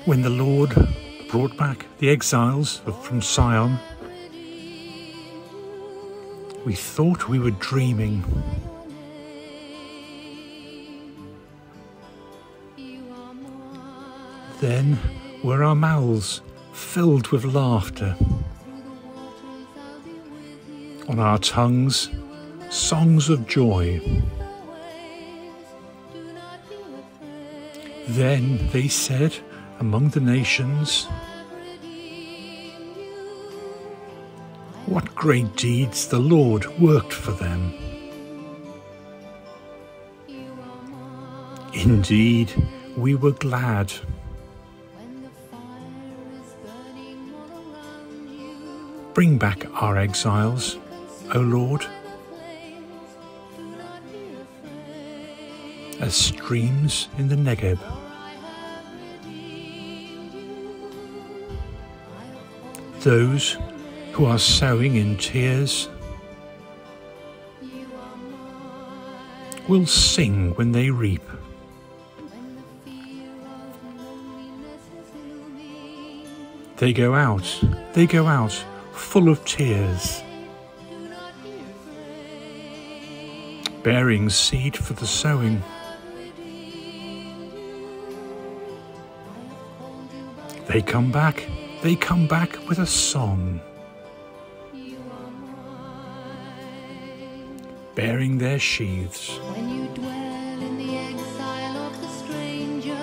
When the Lord brought back the exiles from Sion, we thought we were dreaming. Then were our mouths filled with laughter, on our tongues songs of joy. Then they said among the nations, what great deeds the Lord worked for them. Indeed, we were glad. Bring back our exiles, O Lord, as streams in the Negeb. Those who are sowing in tears will sing when they reap. They go out full of tears, bearing seed for the sowing. They come back with a song, bearing their sheaves. When you dwell in the exile of the stranger,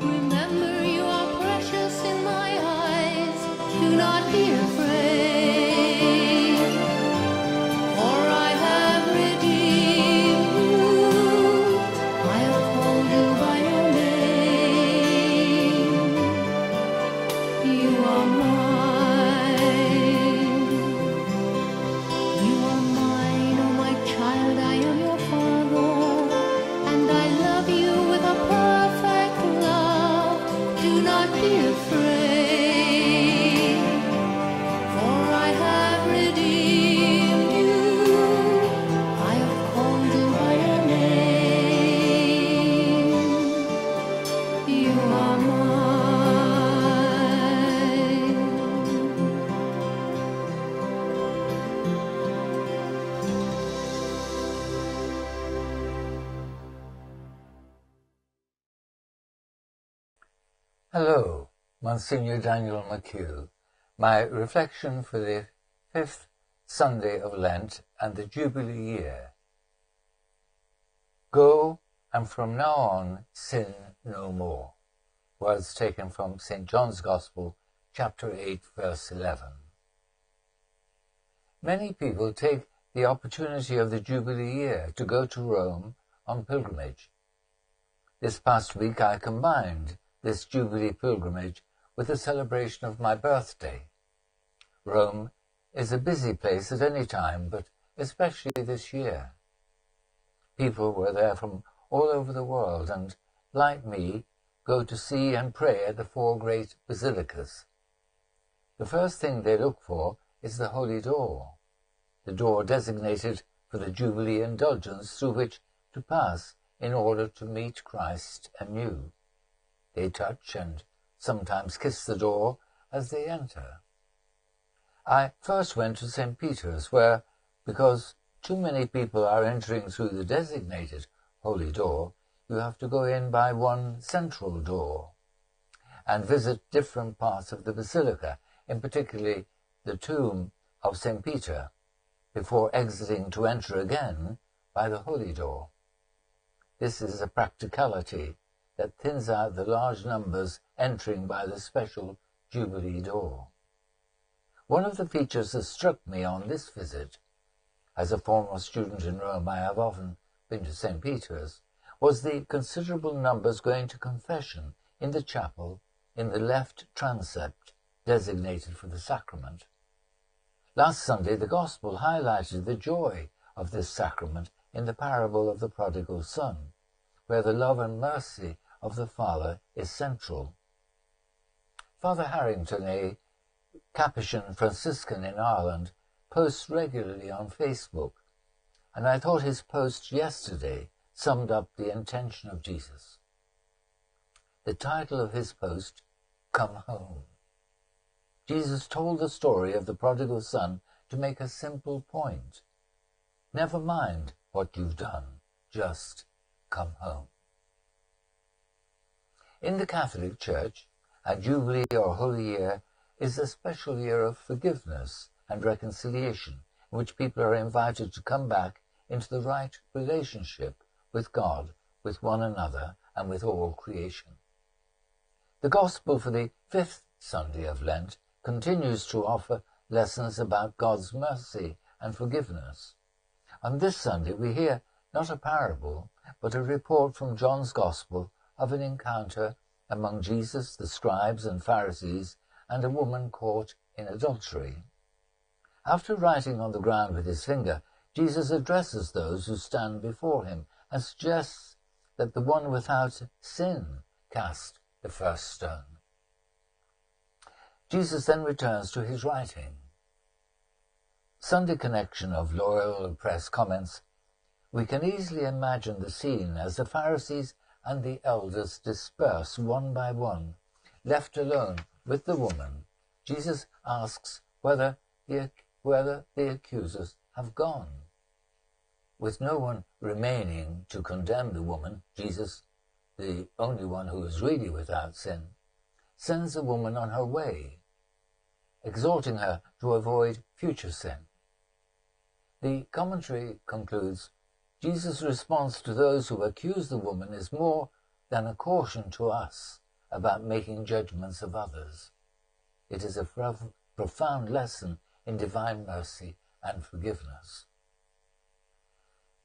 remember you are precious in my eyes. Do not be afraid, for I have redeemed you. I have called you by your name. You are mine. You are mine, oh my child, I am your father, and I love you with a perfect love. Do not be afraid, for I have redeemed you. I have called you by your name. You are mine. Hello, Monsignor Daniel McHugh. My reflection for the 5th Sunday of Lent and the Jubilee Year. Go, and from now on sin no more. Words taken from St. John's Gospel, chapter 8, verse 11. Many people take the opportunity of the Jubilee Year to go to Rome on pilgrimage. This past week I combined this Jubilee pilgrimage with the celebration of my birthday. Rome is a busy place at any time, but especially this year. People were there from all over the world and, like me, go to see and pray at the 4 great basilicas. The first thing they look for is the Holy Door, the door designated for the Jubilee indulgence through which to pass in order to meet Christ anew. They touch and sometimes kiss the door as they enter. I first went to St. Peter's, where, because too many people are entering through the designated Holy Door, you have to go in by one central door and visit different parts of the basilica, in particularly the tomb of St. Peter, before exiting to enter again by the Holy Door. This is a practicality that thins out the large numbers entering by the special Jubilee door. One of the features that struck me on this visit, as a former student in Rome I have often been to St. Peter's, was the considerable numbers going to confession in the chapel in the left transept designated for the sacrament. Last Sunday the Gospel highlighted the joy of this sacrament in the parable of the prodigal son, where the love and mercy of the Father is central. Father Harrington, a Capuchin Franciscan in Ireland, posts regularly on Facebook, and I thought his post yesterday summed up the intention of Jesus. the title of his post, Come Home. Jesus told the story of the prodigal son to make a simple point. Never mind what you've done, just come home. In the Catholic Church, a Jubilee or Holy Year is a special year of forgiveness and reconciliation, in which people are invited to come back into the right relationship with God, with one another, and with all creation. The Gospel for the 5th Sunday of Lent continues to offer lessons about God's mercy and forgiveness. On this Sunday we hear not a parable, but a report from John's Gospel of an encounter among Jesus, the scribes and Pharisees, and a woman caught in adultery. After writing on the ground with his finger, Jesus addresses those who stand before him and suggests that the one without sin cast the first stone. Jesus then returns to his writing. Sunday Connection of Loyal Press comments, "We can easily imagine the scene as the Pharisees and the elders disperse one by one. Left alone with the woman, Jesus asks whether the accusers have gone. With no one remaining to condemn the woman, Jesus, the only one who is really without sin, sends the woman on her way, exhorting her to avoid future sin. The commentary concludes, Jesus' response to those who accuse the woman is more than a caution to us about making judgments of others. It is a profound lesson in divine mercy and forgiveness."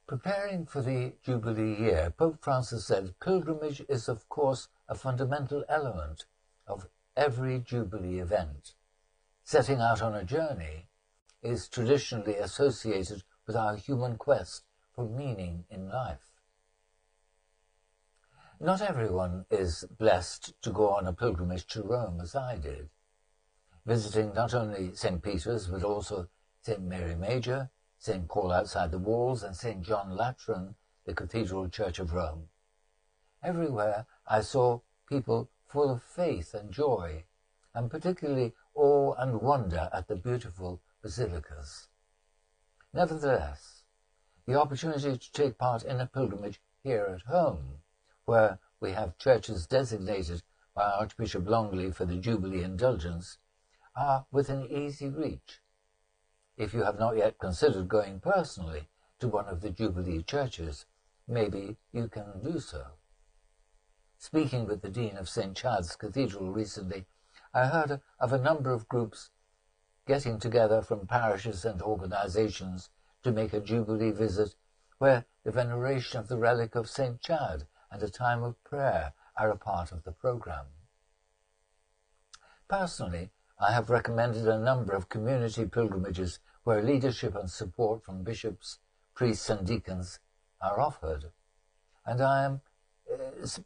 Preparing for the Jubilee Year, Pope Francis said, "Pilgrimage is of course a fundamental element of every Jubilee event. Setting out on a journey is traditionally associated with our human quest for meaning in life. Not everyone is blessed to go on a pilgrimage to Rome as I did, visiting not only St. Peter's but also St. Mary Major, St. Paul outside the walls, and St. John Lateran, the Cathedral Church of Rome. Everywhere I saw people full of faith and joy, and particularly awe and wonder at the beautiful basilicas. Nevertheless, the opportunity to take part in a pilgrimage here at home, where we have churches designated by Archbishop Longley for the Jubilee indulgence, are within easy reach. If you have not yet considered going personally to one of the Jubilee churches, maybe you can do so. Speaking with the Dean of St. Chad's Cathedral recently, I heard of a number of groups getting together from parishes and organizations to make a Jubilee visit where the veneration of the relic of St. Chad and a time of prayer are a part of the program. Personally, I have recommended a number of community pilgrimages where leadership and support from bishops, priests and deacons are offered, and I am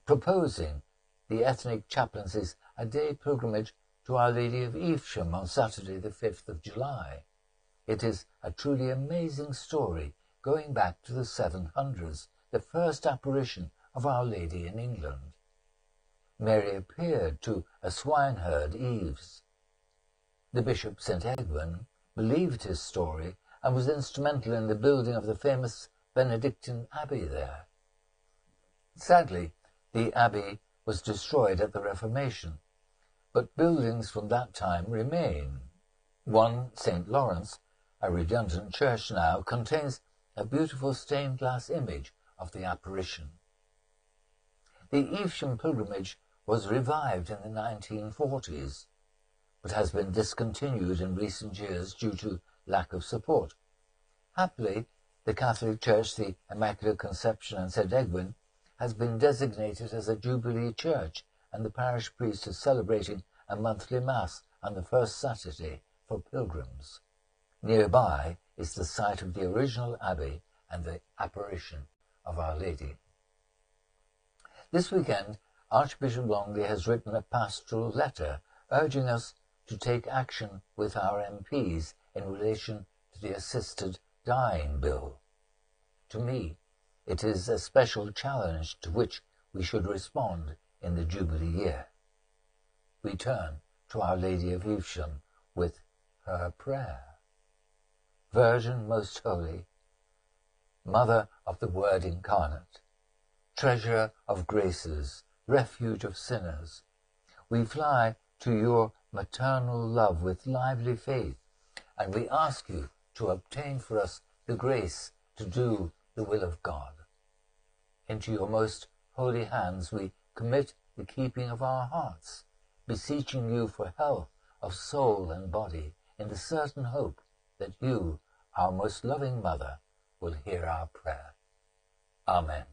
proposing the ethnic chaplaincy's a day pilgrimage to Our Lady of Evesham on Saturday the 5th of July. It is a truly amazing story going back to the 700s, the first apparition of Our Lady in England. Mary appeared to a swineherd, Eves. The Bishop St. Egwin believed his story and was instrumental in the building of the famous Benedictine Abbey there. Sadly, the abbey was destroyed at the Reformation, but buildings from that time remain. One, St. Lawrence, a redundant church now, contains a beautiful stained glass image of the apparition. The Evesham pilgrimage was revived in the 1940s, but has been discontinued in recent years due to lack of support. Happily, the Catholic Church, the Immaculate Conception and St. Egwin, has been designated as a Jubilee Church, and the parish priest is celebrating a monthly Mass on the first Saturday for pilgrims. Nearby is the site of the original abbey and the apparition of Our Lady. This weekend, Archbishop Longley has written a pastoral letter urging us to take action with our MPs in relation to the assisted dying bill. To me, it is a special challenge to which we should respond in the Jubilee Year. We turn to Our Lady of Evesham with her prayer. Virgin most holy, Mother of the Word incarnate, Treasurer of graces, Refuge of sinners, we fly to your maternal love with lively faith, and we ask you to obtain for us the grace to do the will of God. Into your most holy hands we commit the keeping of our hearts, beseeching you for health of soul and body, in the certain hope that you, our most loving Mother, will hear our prayer. Amen.